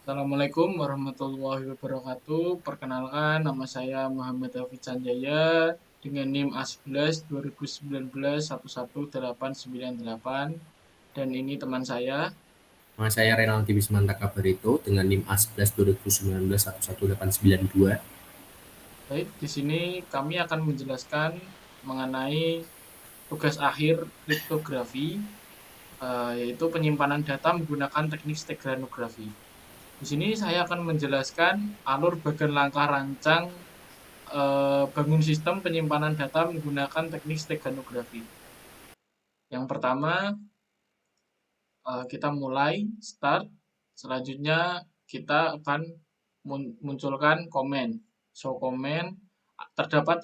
Assalamualaikum warahmatullahi wabarakatuh. Perkenalkan, nama saya Muhammad Hafid Sanjaya dengan NIM A11 2019 11898 dan ini teman saya. Nama saya Renaldi Wismantaka Barito dengan NIM A11 2019 11892. Baik, di sini kami akan menjelaskan mengenai tugas akhir kriptografi, yaitu penyimpanan data menggunakan teknik steganography. Di sini saya akan menjelaskan alur bagian langkah rancang bangun sistem penyimpanan data menggunakan teknik steganografi. Yang pertama, kita mulai start. Selanjutnya kita akan munculkan komen. Show komen. Terdapat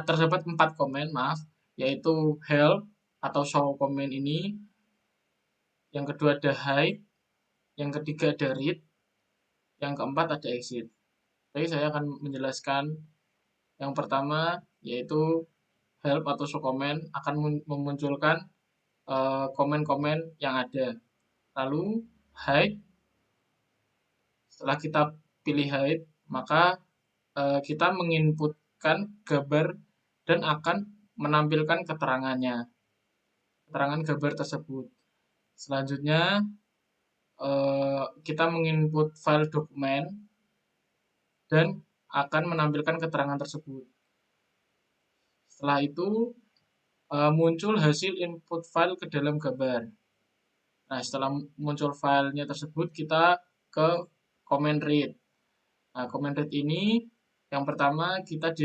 terdapat 4 komen, maaf, yaitu help atau show komen ini. Yang kedua ada hide. Yang ketiga ada read. Yang keempat ada exit. Jadi saya akan menjelaskan yang pertama, yaitu help atau show comment akan memunculkan komen-komen yang ada. Lalu hide, setelah kita pilih hide, maka kita menginputkan gambar dan akan menampilkan keterangannya, keterangan gambar tersebut. Selanjutnya kita menginput file dokumen dan akan menampilkan keterangan tersebut. Setelah itu muncul hasil input file ke dalam gambar. Nah, setelah muncul filenya tersebut, kita ke comment read. Nah, comment read ini yang pertama kita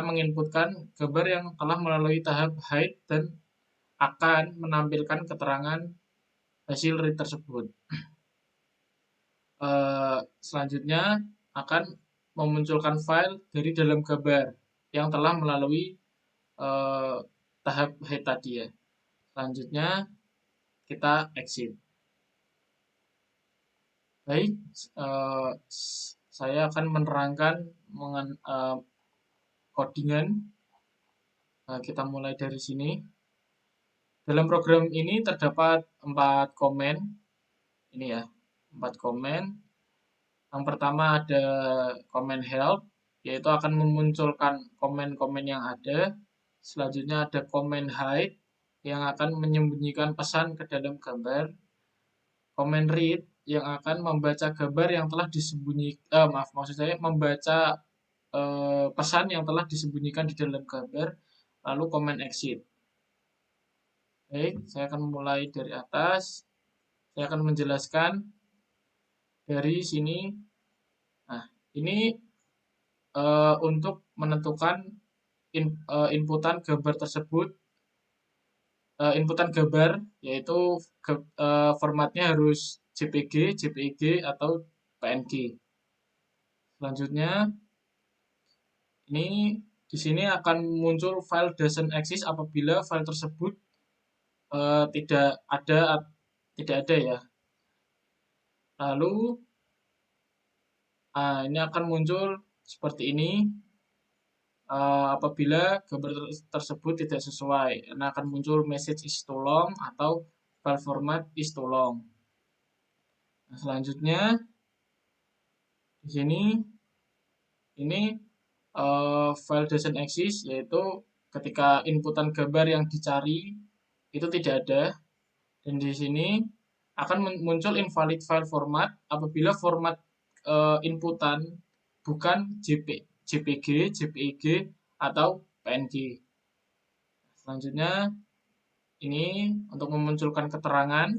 menginputkan gambar yang telah melalui tahap hide dan akan menampilkan keterangan hasil read tersebut. Selanjutnya akan memunculkan file dari dalam gambar yang telah melalui tahap hide tadi ya. Selanjutnya kita exit. Baik, saya akan menerangkan codingan. Kita mulai dari sini. Dalam program ini terdapat 4 komen. Ini ya, 4 komen. Yang pertama ada komen help, yaitu akan memunculkan komen-komen yang ada. Selanjutnya ada komen hide, yang akan menyembunyikan pesan ke dalam gambar. Komen read, yang akan membaca gambar yang telah disembunyikan, maksud saya membaca pesan yang telah disembunyikan di dalam gambar. Lalu komen exit. Baik, saya akan mulai dari atas. Saya akan menjelaskan dari sini. Nah, ini untuk menentukan inputan gambar tersebut, inputan gambar yaitu formatnya harus JPG, JPEG atau PNG. Selanjutnya ini di sini akan muncul file doesn't exist apabila file tersebut tidak ada ya. Lalu ini akan muncul seperti ini apabila gambar tersebut tidak sesuai. Nah, akan muncul message is too long atau file format is too long. Nah, selanjutnya di sini ini file doesn't exist, yaitu ketika inputan gambar yang dicari itu tidak ada, dan di sini akan muncul invalid file format apabila format inputan bukan JPG, JPEG atau PNG. Selanjutnya ini untuk memunculkan keterangan,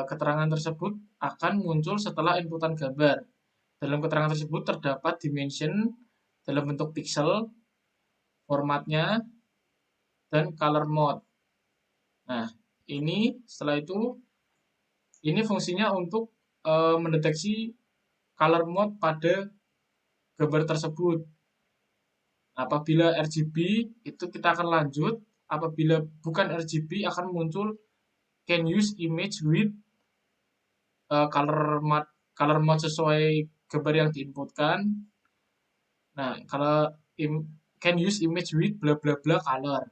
keterangan tersebut akan muncul setelah inputan gambar. Dalam keterangan tersebut terdapat dimension dalam bentuk pixel, formatnya, dan color mode. Nah, ini setelah itu ini fungsinya untuk mendeteksi color mode pada gambar tersebut. Apabila RGB itu kita akan lanjut, apabila bukan RGB akan muncul can use image with color mode sesuai gambar yang diinputkan. Nah, kalau can use image with bla bla bla color,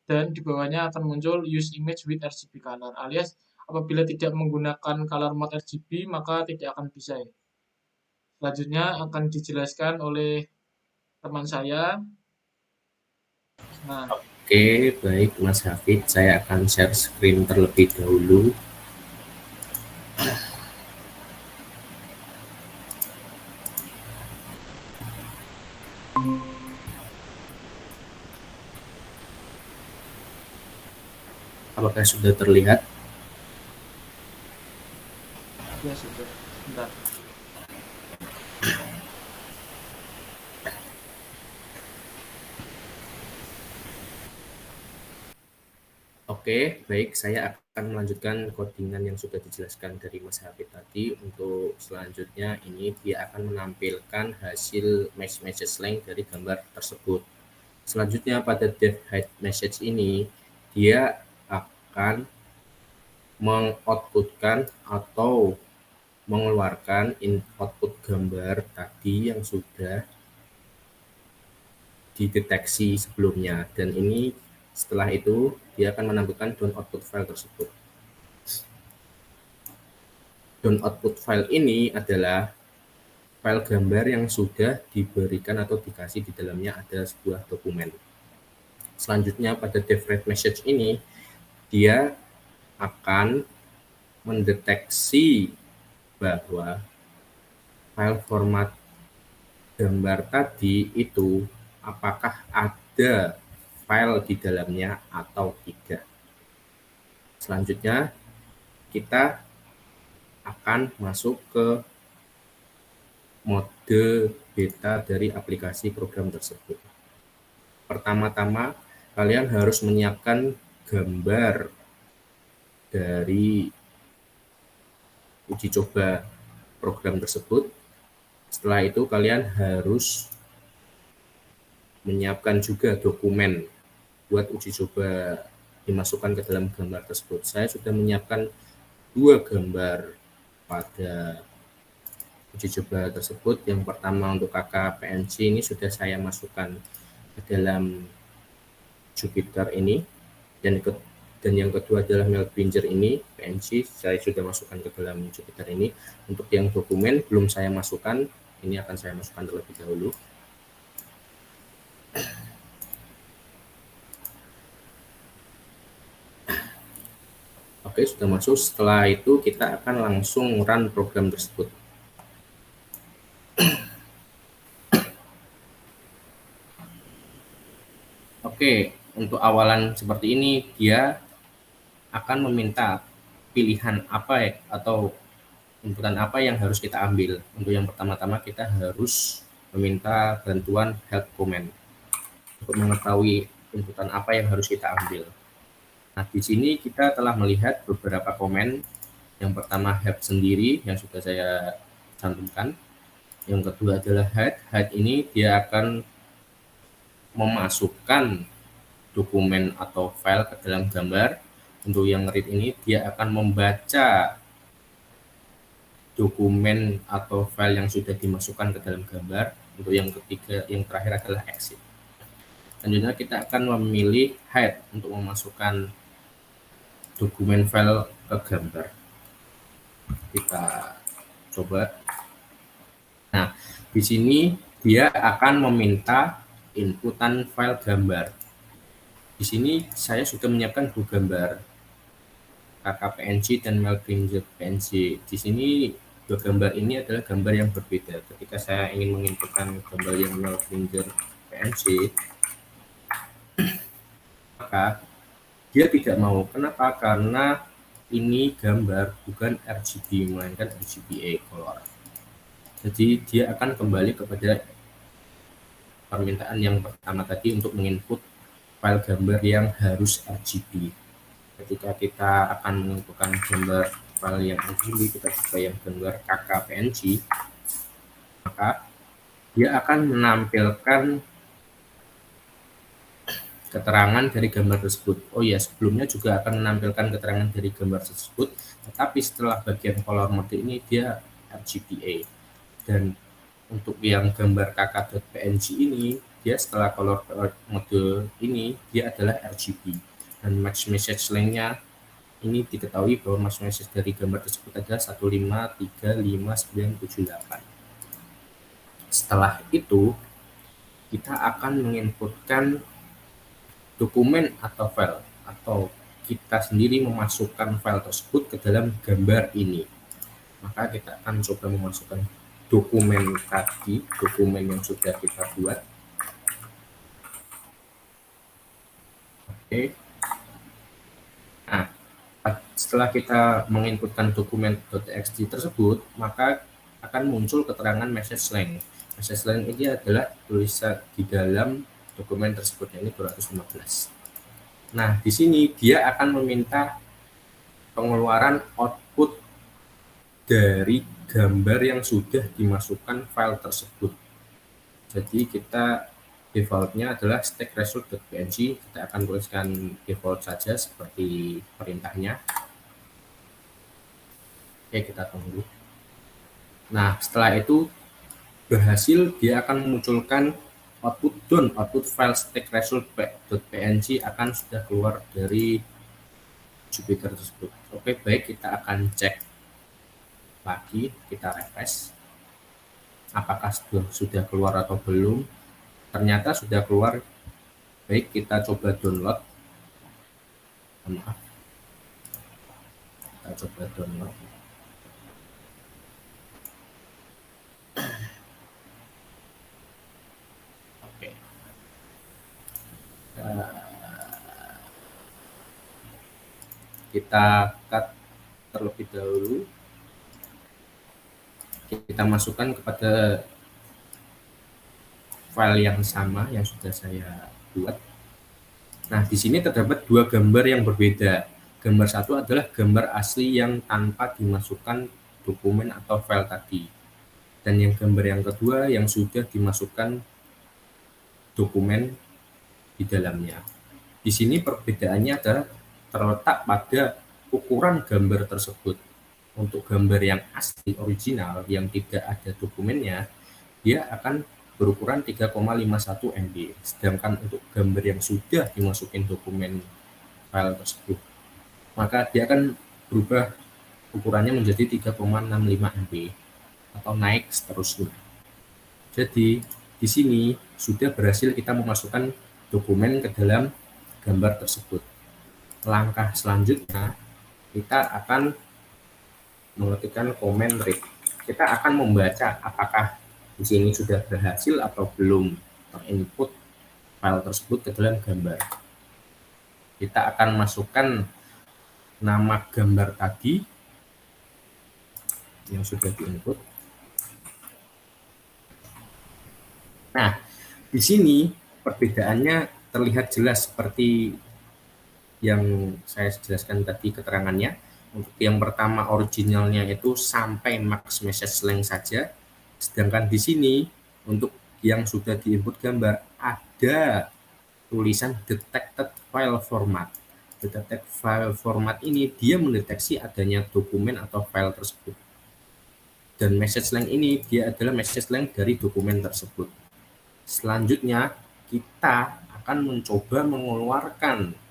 dan di bawahnya akan muncul use image with RGB color, alias Apabila tidak menggunakan color mode RGB, maka tidak akan bisa ya. Selanjutnya akan dijelaskan oleh teman saya. Nah, Oke, baik Mas Hafid, saya akan share screen terlebih dahulu. Apakah sudah terlihat? ya sudah. Bentar. Oke, baik. Saya akan melanjutkan codingan yang sudah dijelaskan dari Mas Hafid tadi. Untuk selanjutnya ini dia akan menampilkan hasil message length dari gambar tersebut. Selanjutnya pada def height message ini dia akan mengoutputkan atau mengeluarkan output gambar tadi yang sudah dideteksi sebelumnya, dan ini setelah itu dia akan menampilkan down output file tersebut. Down output file ini adalah file gambar yang sudah diberikan atau dikasih di dalamnya ada sebuah dokumen. Selanjutnya pada def read message ini dia akan mendeteksi bahwa file format gambar tadi itu apakah ada file di dalamnya atau tidak. Selanjutnya kita akan masuk ke mode beta dari aplikasi program tersebut. Pertama-tama kalian harus menyiapkan gambar dari uji coba program tersebut. Setelah itu kalian harus menyiapkan juga dokumen buat uji coba dimasukkan ke dalam gambar tersebut. Saya sudah menyiapkan 2 gambar pada uji coba tersebut. Yang pertama untuk kakak PNG ini sudah saya masukkan ke dalam Jupyter ini, dan yang kedua adalah Melbinger ini PNG saya sudah masukkan ke dalam Jupyter ini. Untuk yang dokumen belum saya masukkan, ini akan saya masukkan terlebih dahulu. Oke, sudah masuk. Setelah itu kita akan langsung run program tersebut. Oke, untuk awalan seperti ini dia akan meminta pilihan apa ya, atau inputan apa yang harus kita ambil. Untuk yang pertama-tama kita harus meminta bantuan help command untuk mengetahui inputan apa yang harus kita ambil. Nah, di sini kita telah melihat beberapa komen. Yang pertama help sendiri yang sudah saya cantumkan. Yang kedua adalah hide. Hide ini dia akan memasukkan dokumen atau file ke dalam gambar. Untuk yang read ini dia akan membaca dokumen atau file yang sudah dimasukkan ke dalam gambar. Untuk yang ketiga, yang terakhir adalah exit. Selanjutnya kita akan memilih hide untuk memasukkan dokumen file ke gambar. Kita coba. Nah, di sini dia akan meminta inputan file gambar. Di sini saya sudah menyiapkan 2 gambar, KKPNG dan Melbinger PNG. Di sini 2 gambar ini adalah gambar yang berbeda. Ketika saya ingin menginputkan gambar yang Melbinger PNG, maka dia tidak mau. Kenapa? Karena ini gambar bukan RGB, melainkan RGBA color. Jadi dia akan kembali kepada permintaan yang pertama tadi untuk menginput file gambar yang harus RGB. Ketika kita akan menentukan gambar file yang RGB, kita coba yang gambar KKPNG, maka dia akan menampilkan keterangan dari gambar tersebut. Oh ya, sebelumnya juga akan menampilkan keterangan dari gambar tersebut, tetapi setelah bagian color mode ini dia RGBA. Dan untuk yang gambar kk.png ini, dia setelah color mode ini dia adalah RGB, dan match message length-nya ini diketahui bahwa mask message dari gambar tersebut adalah 1535978. Setelah itu, kita akan menginputkan dokumen atau file, atau kita sendiri memasukkan file tersebut ke dalam gambar ini. Maka kita akan coba memasukkan dokumen tadi, dokumen yang sudah kita buat. Oke. Nah, setelah kita menginputkan dokumen .txt tersebut, maka akan muncul keterangan message length. Message length ini adalah tulisan di dalam dokumen tersebut, ini 215. Nah, di sini dia akan meminta pengeluaran output dari gambar yang sudah dimasukkan file tersebut. Jadi kita defaultnya adalah stackresult.png, kita akan tuliskan default saja seperti perintahnya. Oke, kita tunggu. Nah, setelah itu berhasil, dia akan memunculkan output done, output file stackresult.png akan sudah keluar dari Jupyter tersebut. Oke, baik, kita akan cek lagi, kita refresh apakah sudah keluar atau belum. Ternyata sudah keluar. Baik, kita coba download. Maaf, kita coba download. Oke, kita cut terlebih dahulu. Kita masukkan kepada file yang sama yang sudah saya buat. Nah, di sini terdapat dua gambar yang berbeda. Gambar satu adalah gambar asli yang tanpa dimasukkan dokumen atau file tadi. Dan yang gambar yang kedua yang sudah dimasukkan dokumen di dalamnya. Di sini perbedaannya adalah terletak pada ukuran gambar tersebut. Untuk gambar yang asli original yang tidak ada dokumennya, dia akan berukuran 3,51 MB. Sedangkan untuk gambar yang sudah dimasukin dokumen file tersebut, maka dia akan berubah ukurannya menjadi 3,65 MB atau naik seterusnya. Jadi di sini sudah berhasil kita memasukkan dokumen ke dalam gambar tersebut. Langkah selanjutnya kita akan mengetikkan comment read. Kita akan membaca apakah di sini sudah berhasil atau belum terinput file tersebut ke dalam gambar. Kita akan masukkan nama gambar tadi yang sudah diinput. Nah, di sini perbedaannya terlihat jelas seperti yang saya jelaskan tadi keterangannya. Untuk yang pertama originalnya itu sampai max message length saja, sedangkan di sini untuk yang sudah diinput gambar ada tulisan detected file format. Detected file format ini dia mendeteksi adanya dokumen atau file tersebut. Dan message length ini dia adalah message length dari dokumen tersebut. Selanjutnya kita akan mencoba mengeluarkan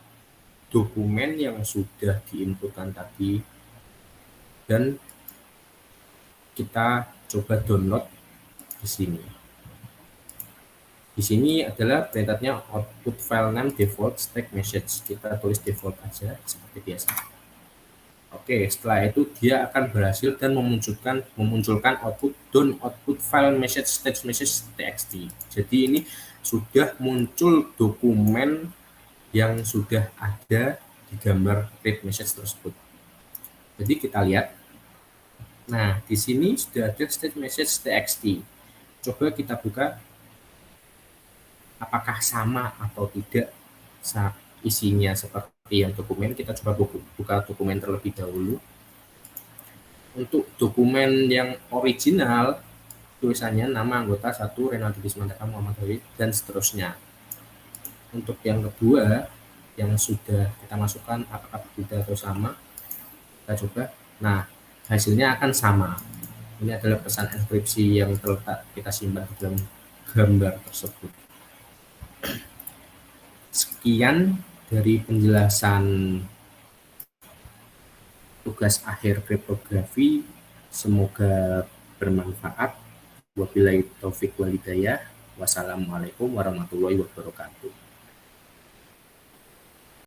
dokumen yang sudah diinputkan tadi dan kita coba download di sini. Di sini adalah perintahnya output file name default stack message. Kita tulis default aja seperti biasa. Oke, setelah itu dia akan berhasil dan memunculkan output done output file message stage message txt. Jadi ini sudah muncul dokumen yang sudah ada di gambar read message tersebut. Jadi kita lihat. Nah, di sini sudah ada state message txt. Coba kita buka apakah sama atau tidak isinya seperti yang dokumen. Kita coba buka dokumen terlebih dahulu. Untuk dokumen yang original, tulisannya nama anggota 1, Renaldi Bismantaka Muhammad Hawid, dan seterusnya. Untuk yang kedua, yang sudah kita masukkan apakah berbeda atau sama, kita coba. Nah, hasilnya akan sama. Ini adalah pesan enkripsi yang terletak kita simpan di dalam gambar tersebut. Sekian dari penjelasan tugas akhir kriptografi. Semoga bermanfaat. Wabillahi taufik walhidayah. Wassalamualaikum warahmatullahi wabarakatuh.